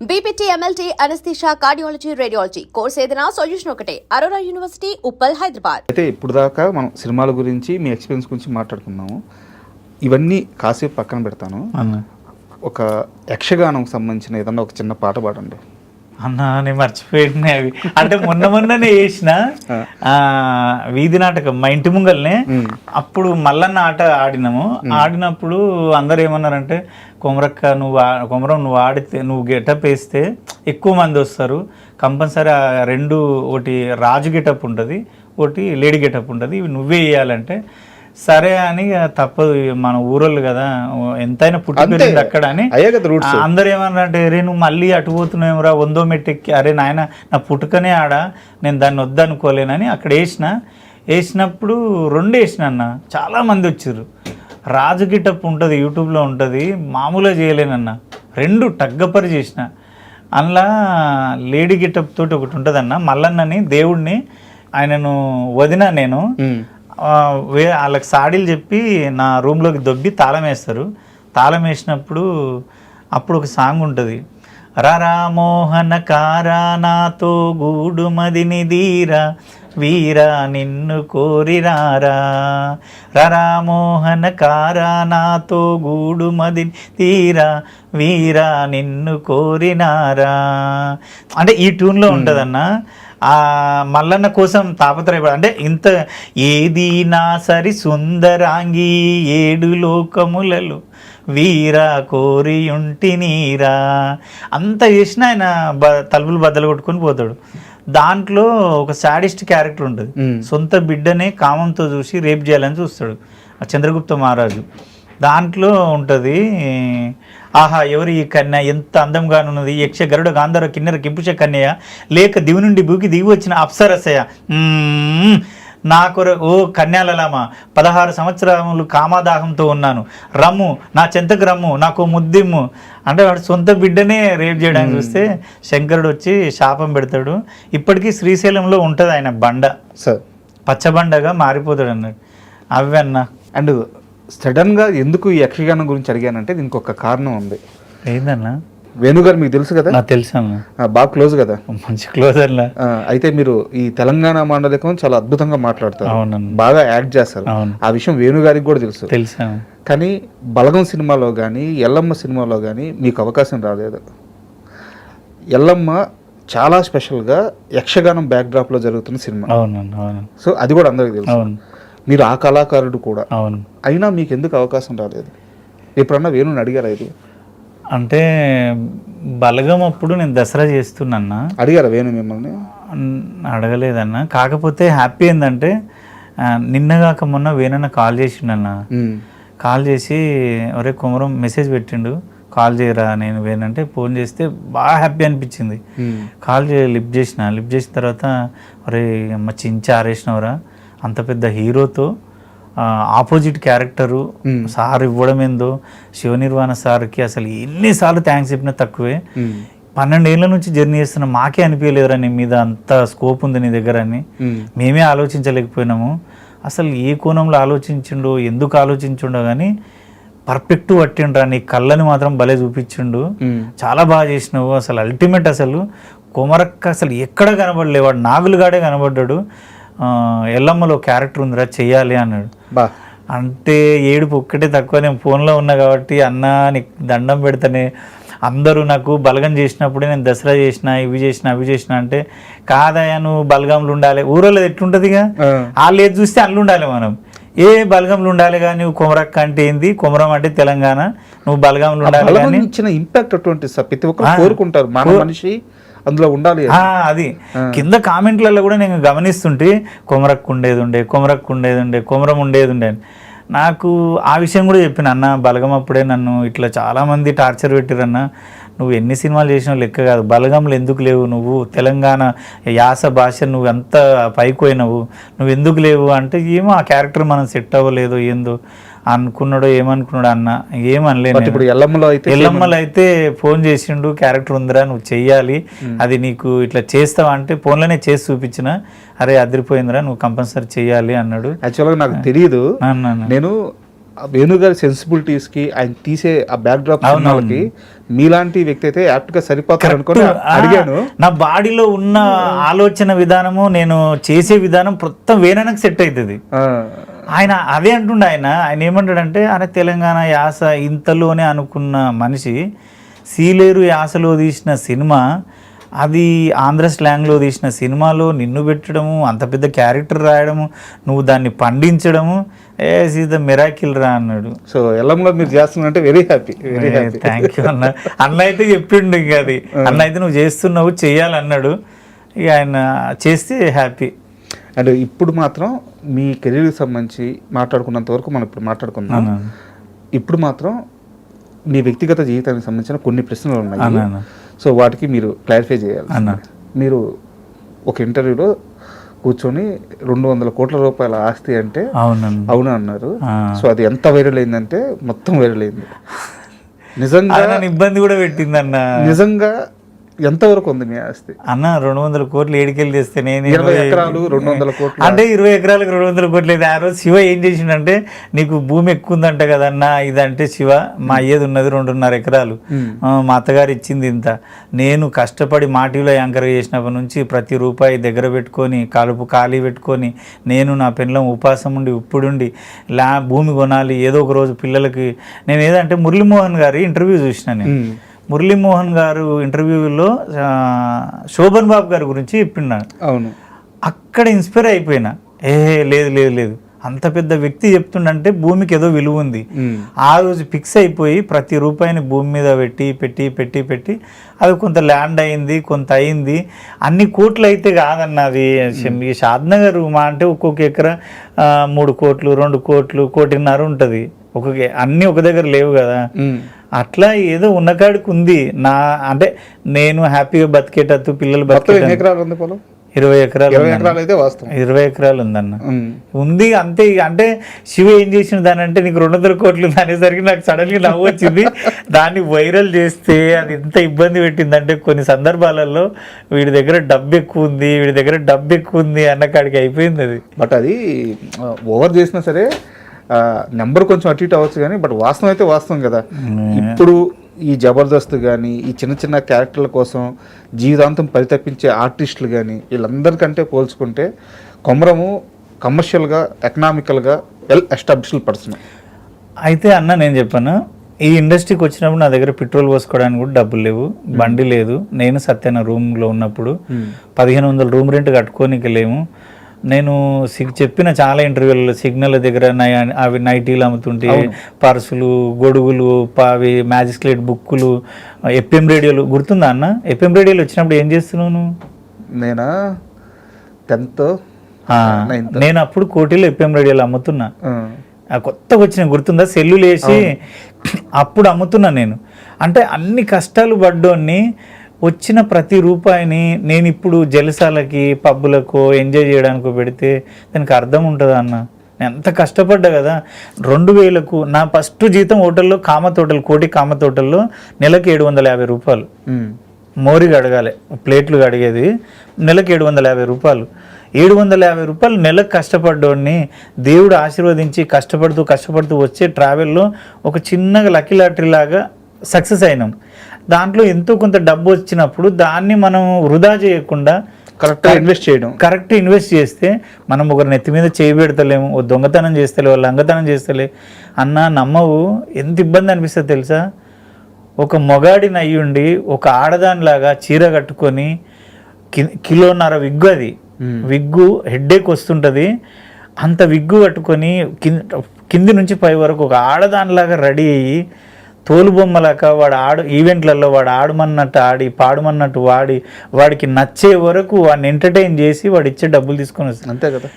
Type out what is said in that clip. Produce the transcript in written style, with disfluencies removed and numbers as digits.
BPT, MLT, anaesthesia, cardiology, radiology course ఏదైనా solution ఒకటే. Aurora university, Uppal, Hyderabad. అయితే ఇప్పుడు దాకా మనం సినిమాల గురించి మీ ఎక్స్పీరియన్స్ గురించి మాట్లాడుకున్నాము. ఇవన్నీ కాసేపు పక్కన పెడతాను. ఒక యక్షగానం సంబంధించిన ఏదన్నా ఒక చిన్న పాట పాడండి అన్న. నేను మర్చిపోయినా అవి అంటే మొన్ననే చేసిన వీధి నాటకం మా ఇంటి ముంగల్నే. అప్పుడు మల్లన్న ఆట ఆడినాము. ఆడినప్పుడు అందరు ఏమన్నారంటే, కొమరం నువ్వు ఆడితే, నువ్వు గెటప్ వేస్తే ఎక్కువ మంది వస్తారు కంపల్సరీ. రెండు, ఒకటి రాజు గెటప్ ఉంటుంది, ఒకటి లేడీ గెటప్ ఉంటుంది, ఇవి నువ్వే వేయాలంటే సరే అని తప్పదు, మన ఊరోళ్ళు కదా, ఎంతైనా పుట్టి పెరిగింది అక్కడ అని. అందరు ఏమన్నారంటే, రే నువ్వు మళ్ళీ అటు పోతున్నావురా, 100 మెట్టెక్కి, అరే నాయన నా పుట్టుకనే ఆడ, నేను దాన్ని వద్దనుకోలేనని అక్కడ వేసినప్పుడు 2 వేసిన అన్న. చాలామంది వచ్చారు. రాజు గిటప్ ఉంటుంది, యూట్యూబ్లో ఉంటుంది, మామూలుగా చేయలేనన్న. 2 టగ్గపరి చేసిన. అందులో లేడీ గిటప్ తోటి ఒకటి ఉంటుంది అన్న. మల్లన్నని దేవుడిని ఆయనను వదిన నేను వాళ్ళకి సాడీలు చెప్పి నా రూమ్లోకి దొబ్బి తాళం వేస్తారు. తాళం వేసినప్పుడు అప్పుడు ఒక సాంగ్ ఉంటుంది, రరామోహన కారా నాతో గూడు మదిని దీరా వీరా నిన్ను కోరిరారా, రరామోహన కారా నాతో గూడు మదిని తీరా వీరా నిన్ను కోరినారా అంటే ఈ ట్యూన్లో ఉంటుందన్న. మల్లన్న కోసం తాపత్రయపడ అంటే ఇంత ఏది నా సరి సుందరాంగి 7 లోకములలో వీరా కోరియుంటి నీరా అంత చేసిన ఆయన తలుపులు బద్దలు కొట్టుకొని పోతాడు. దాంట్లో ఒక సాడిస్ట్ క్యారెక్టర్ ఉంటుంది. సొంత బిడ్డనే కామంతో చూసి రేప్ చేయాలని చూస్తాడు చంద్రగుప్త మహారాజు. దాంట్లో ఉంటుంది, ఆహా ఎవరు ఈ కన్య, ఎంత అందంగానున్నది, యక్ష గరుడ గాంధర్వ కిన్నెర కింపుష కన్యయ, లేక దివి నుండి భూకి దిగి వచ్చిన అప్సరసయ, నాకు ఓ కన్యాలలామా 16 సంవత్సరములు కామాదాహంతో ఉన్నాను, రమ్ము నా చెంతకు రమ్ము, నాకు ముద్దిమ్ము అంటే వాడు సొంత బిడ్డనే రేప్ చేయడానికి చూస్తే శంకరుడు వచ్చి శాపం పెడతాడు. ఇప్పటికీ శ్రీశైలంలో ఉంటుంది ఆయన బండ, పచ్చబండగా మారిపోతాడు అన్నాడు. అవి అన్న. అండ్ సడన్గా ఎందుకు ఈ యక్షగానం గురించి అడిగానంటే దీనికి ఒక కారణం ఉంది. ఏందన్నా? వేణుగారు మీకు తెలుసు కదా? నాకు తెలుసు అన్న, బాగా క్లోజ్ కదా. మంచి క్లోజ్ అన్న. అయితే మీరు ఈ తెలంగాణ మాండలికం చాలా అద్భుతంగా మాట్లాడతారు, బాగా యాక్ట్ చేస్తారు. ఆ విషయం వేణుగారికి కూడా తెలుసు. కానీ బలగం సినిమాలో కానీ ఎల్లమ్మ సినిమాలో కానీ మీకు అవకాశం రాలేదు. ఎల్లమ్మ చాలా స్పెషల్గా యక్షగానం బ్యాక్డ్రాప్లో జరుగుతున్న సినిమా. సో అది కూడా అందరికీ తెలుసు. మీరు ఆ కళాకారుడు కూడా. అవును. అయినా మీకు ఎందుకు అవకాశం రాలేదు? ఎప్పుడన్నా వేణుని అడిగారా ఇది? అంటే బలగం అప్పుడు నేను దసరా చేస్తున్నా. అడిగారా వేణు మిమ్మల్ని? అడగలేదన్న. కాకపోతే హ్యాపీ ఏంటంటే నిన్నగాక మొన్న వేణన్న కాల్ చేసిండన్న. కాల్ చేసి ఒరే కొమరం మెసేజ్ పెట్టిండు, కాల్ చేయరా నేను వేనంటే, ఫోన్ చేస్తే బాగా హ్యాపీ అనిపించింది. కాల్ లిఫ్ట్ చేసిన తర్వాత ఒరే అమ్మ చించి ఆరేసినవరా, అంత పెద్ద హీరోతో ఆపోజిట్ క్యారెక్టరు సార్ ఇవ్వడం ఏందో, శివనిర్వాణ సార్కి అసలు ఎన్నిసార్లు థ్యాంక్స్ చెప్పినా తక్కువే. 12 ఏళ్ళ నుంచి జర్నీ చేస్తున్నా, మాకే అనిపించలేదురా నీ మీద అంత స్కోప్ ఉంది నీ దగ్గర అని. మేమే ఆలోచించలేకపోయినాము. అసలు ఏ కోణంలో ఆలోచించిండో, ఎందుకు ఆలోచించుండో కానీ పర్ఫెక్ట్ పట్టిండ్రా, నీ కళ్ళని మాత్రం భలే చూపించిండు, చాలా బాగా చేసినావు. అసలు అల్టిమేట్. అసలు కొమరక్క అసలు ఎక్కడ కనబడలేవాడు, నాగులుగాడే కనబడ్డాడు. ఎల్లమ్మలో క్యారెక్టర్ ఉందిరా చెయ్యాలి అన్నాడు. అంటే ఏడుపు ఒక్కటే తక్కువ. నేను ఫోన్లో ఉన్నా కాబట్టి అన్న నీకు దండం పెడతానే, అందరూ నాకు బలగం చేసినప్పుడే నేను దసరా చేసిన, ఇవి చేసిన అవి చేసిన అంటే, కాదయ్యా నువ్వు బలగంలు ఉండాలి, ఊరోళ్ళు ఎట్లుంటుందిగా, వాళ్ళు ఏది చూస్తే అల్లు ఉండాలి, మనం ఏ బలగంలు ఉండాలి. కానీ నువ్వు కొమరక్క అంటే ఏంది, కొమరం అంటే తెలంగాణ, నువ్వు బలగంలు ఉండాలి. కానీ ఇచ్చిన ఇంపాక్ట్ అటువంటి ప్రతి ఒక్కరు కోరుకుంటారు, మన మనిషి అందులో ఉండాలి. అది కింద కామెంట్లలో కూడా నేను గమనిస్తుంటే కొమరక్కు ఉండేది కొమరం ఉండేది ఉండే. నాకు ఆ విషయం కూడా చెప్పిన అన్న, బలగం అప్పుడే నన్ను ఇట్లా చాలామంది టార్చర్ పెట్టిరన్న, నువ్వు ఎన్ని సినిమాలు చేసినావు లెక్క కాదు, బలగంలో ఎందుకు లేవు నువ్వు, తెలంగాణ యాస భాష నువ్వు ఎంత పైపోయినావు, నువ్వు ఎందుకు లేవు అంటే, ఏమో ఆ క్యారెక్టర్ మనం సెట్ అవ్వలేదు ఏందో అనుకున్నాడో ఏమనుకున్నాడు అన్న, ఏమనలేదు. ఇప్పుడు ఎల్లమ్మలో అయితే ఫోన్ చేసిండు, క్యారెక్టర్ ఉందిరా నువ్వు చెయ్యాలి, అది నీకు ఇట్లా చేస్తావా అంటే ఫోన్లోనే చేసి చూపించిన, అరే అదిరిపోయిందిరా నువ్వు కంపల్సరీ చెయ్యాలి అన్నాడు. యాక్చువల్గా నాకు తెలియదు, నేను వేణు గారి సెన్సిబిలిటీస్ కి ఆయన తీసే ఆ బ్యాక్ డ్రాప్ సినిమాలకి మీలాంటి వ్యక్తి అయితే యాప్ట్ గా సరిపోతారు అనుకుని అడిగాను. నా బాడీలో ఉన్న ఆలోచన విధానము, నేను చేసే విధానం మొత్తం వేణుకి సెట్ అవుతుంది. ఆయన అదే అంటుండే, ఆయన ఏమంటాడంటే, అరే తెలంగాణ యాస ఇంతలోనే అనుకున్న మనిషి సీలేరు యాసలో తీసిన సినిమా, అది ఆంధ్ర స్లాంగ్లో తీసిన సినిమాలో నిన్ను పెట్టడము, అంత పెద్ద క్యారెక్టర్ రాయడము, నువ్వు దాన్ని పండించడము, ఈజ్ ద మిరాకిల్ రా అన్నాడు. సో ఎల్లంలో మీరు చేస్తున్నంటే వెరీ హ్యాపీ. థ్యాంక్ యూ అన్న. అన్న అయితే చెప్పిండు, ఇంకా అది అన్న అయితే నువ్వు చేస్తున్నావు, చెయ్యాలన్నాడు. ఇక ఆయన చేస్తే హ్యాపీ. అండ్ ఇప్పుడు మాత్రం మీ కెరీర్కి సంబంధించి మాట్లాడుకున్నంత వరకు మనం ఇప్పుడు మాట్లాడుకుందాం. ఇప్పుడు మాత్రం మీ వ్యక్తిగత జీవితానికి సంబంధించిన కొన్ని ప్రశ్నలు ఉన్నాయి. సో వాటికి మీరు క్లారిఫై చేయాలి. మీరు ఒక ఇంటర్వ్యూలో కూర్చొని 200 కోట్ల రూపాయల ఆస్తి అంటే అవునా అన్నారు. సో అది ఎంత వైరల్ అయిందంటే మొత్తం వైరల్ అయింది. నిజంగా ఇబ్బంది కూడా పెట్టింది అన్న. నిజంగా ఎంతవరకు ఉంది మీ ఆస్తి అన్న? 200 కోట్లు ఏడికెళ్ళి తెస్తే నేను 20 ఎకరాలు 200 కోట్లు అంటే 20 ఎకరాలకు 200 కోట్లు అయితే. ఆ రోజు శివ ఏం చేసిండంటే, నీకు భూమి ఎక్కువ ఉందంట కదన్నా ఇదంటే, శివ మా అయ్యేది ఉన్నది 2.5 ఎకరాలు, మా అత్తగారు ఇచ్చింది ఇంత, నేను కష్టపడి మాటిలో యాంకర్ చేసినప్పటి నుంచి ప్రతి రూపాయి దగ్గర పెట్టుకొని కలుపు ఖాళీ పెట్టుకొని నేను నా పెళ్ళం ఉపాసం ఉండి ఇప్పుడుండి భూమి కొనాలి ఏదో ఒక రోజు పిల్లలకి. నేను ఏదంటే మురళీమోహన్ గారి ఇంటర్వ్యూ చూసిన. నేను మురళీమోహన్ గారు ఇంటర్వ్యూలో శోభన్ బాబు గారి గురించి చెప్పినాడు. అవును, అక్కడ ఇన్స్పైర్ అయిపోయినా. లేదు లేదు లేదు, అంత పెద్ద వ్యక్తి చెప్తుండంటే భూమికి ఏదో విలువ ఉంది. ఆ రోజు ఫిక్స్ అయిపోయి ప్రతి రూపాయిని భూమి మీద పెట్టి పెట్టి పెట్టి పెట్టి అది కొంత ల్యాండ్ అయింది, కొంత అయింది. అన్ని కోట్లు అయితే కాదన్నది. షాద్నగర్ మా అంటే ఒక్కొక్క ఎకరా 3 కోట్లు 2 కోట్లు 1.5 కోటి ఉంటుంది. అన్నీ ఒక దగ్గర లేవు కదా. అట్లా ఏదో ఉన్నకాడికి ఉంది. నా అంటే నేను హ్యాపీగా బతికేటట్టు, పిల్లలు బతికేటట్టు. 20 ఎకరాలు 20 ఎకరాలు ఉందన్న, ఉంది అంతే. అంటే శివ ఏం చేసిన దాని అంటే, నీకు 200 కోట్లు ఉంది అనేసరికి నాకు సడన్గా నవ్వు వచ్చింది. దాన్ని వైరల్ చేస్తే అది ఎంత ఇబ్బంది పెట్టిందంటే, కొన్ని సందర్భాలలో వీడి దగ్గర డబ్బు ఎక్కువ ఉంది, వీడి దగ్గర డబ్బు ఎక్కువ ఉంది అన్న కాడికి అయిపోయింది అది. బట్ అది ఓవర్ చేసినా సరే నెంబర్ కొంచెం అటు ఇటు అవ్వచ్చు కానీ, బట్ వాస్తవం అయితే వాస్తవం కదా. ఇప్పుడు ఈ జబర్దస్త్ కానీ, ఈ చిన్న చిన్న క్యారెక్టర్ల కోసం జీవితాంతం పరితపించే ఆర్టిస్టులు కానీ, వీళ్ళందరికంటే పోల్చుకుంటే కొమరము కమర్షియల్గా, ఎకనామికల్గా వెల్ ఎస్టాబ్లిష్డ్ పర్సన్. అయితే అన్న నేను చెప్పాను, ఈ ఇండస్ట్రీకి వచ్చినప్పుడు నా దగ్గర పెట్రోల్ పోసుకోవడానికి కూడా డబ్బులు లేవు, బండి లేదు. నేను సత్యన రూమ్లో ఉన్నప్పుడు 1500 రూమ్ రెంట్ కట్టుకోనికి లేము. నేను చెప్పిన చాలా ఇంటర్వ్యూలలో సిగ్నల్ దగ్గర అవి నైటీలు అమ్ముతుంటే, పర్సులు, గొడుగులు, అవి మ్యాజిస్ట్రేట్ బుక్కులు, ఎఫ్ఎం రేడియోలు. గుర్తుందా అన్న? ఎఫ్ఎం రేడియోలు వచ్చినప్పుడు ఏం చేస్తున్నావు నువ్వు? నేనా 10th నేను అప్పుడు కోటిలో ఎఫ్ఎం రేడియోలు అమ్ముతున్నా. కొత్తగా వచ్చిన గుర్తుందా? సెల్లులు వేసి అప్పుడు అమ్ముతున్నా నేను. అంటే అన్ని కష్టాలు పడ్డోన్ని వచ్చిన ప్రతి రూపాయిని నేను ఇప్పుడు జలసాలకి, పబ్బులకు, ఎంజాయ్ చేయడానికి పెడితే దానికి అర్థం ఉంటుందా అన్న? నేను ఎంత కష్టపడ్డా కదా. 2000కు నా ఫస్ట్ జీతం హోటల్లో, కామత్ హోటల్, కోటి కామత్ హోటల్లో నెలకు 750 రూపాయలు. మోరిగా అడగాలి, ప్లేట్లు అడిగేది. నెలకు 750 రూపాయలు. 750 రూపాయలు నెలకు కష్టపడ్డోడిని దేవుడు ఆశీర్వదించి కష్టపడుతూ వచ్చే ట్రావెల్లో ఒక చిన్నగా లక్కీ లాటరీ లాగా సక్సెస్ అయినాం. దాంట్లో ఎంతో కొంత డబ్బు వచ్చినప్పుడు దాన్ని మనం వృధా చేయకుండా కరెక్ట్ ఇన్వెస్ట్ చేస్తే, మనం ఒకరి నెత్తి మీద చేయి పెడతలేము, ఓ దొంగతనం చేస్తలే, వాళ్ళు లంగతనం చేస్తలే అన్న, నమ్మవు. ఎంత ఇబ్బంది అనిపిస్తుంది తెలుసా? ఒక మొగాడిని అయ్యుండి ఒక ఆడదానిలాగా చీర కట్టుకొని 1.5 కిలో విగ్గు, అది విగ్గు హెడ్ఏక్ వస్తుంటుంది, అంత విగ్గు కట్టుకొని కింది నుంచి పై వరకు ఒక ఆడదానిలాగా రెడీ అయ్యి తోలుబొమ్మలాక వాడు ఈవెంట్లలో వాడు ఆడమన్నట్టు ఆడి, పాడమన్నట్టు వాడి, వాడికి నచ్చే వరకు వాడిని ఎంటర్టైన్ చేసి వాడు ఇచ్చే డబ్బులు తీసుకొని వస్తాను. అంతే కదా.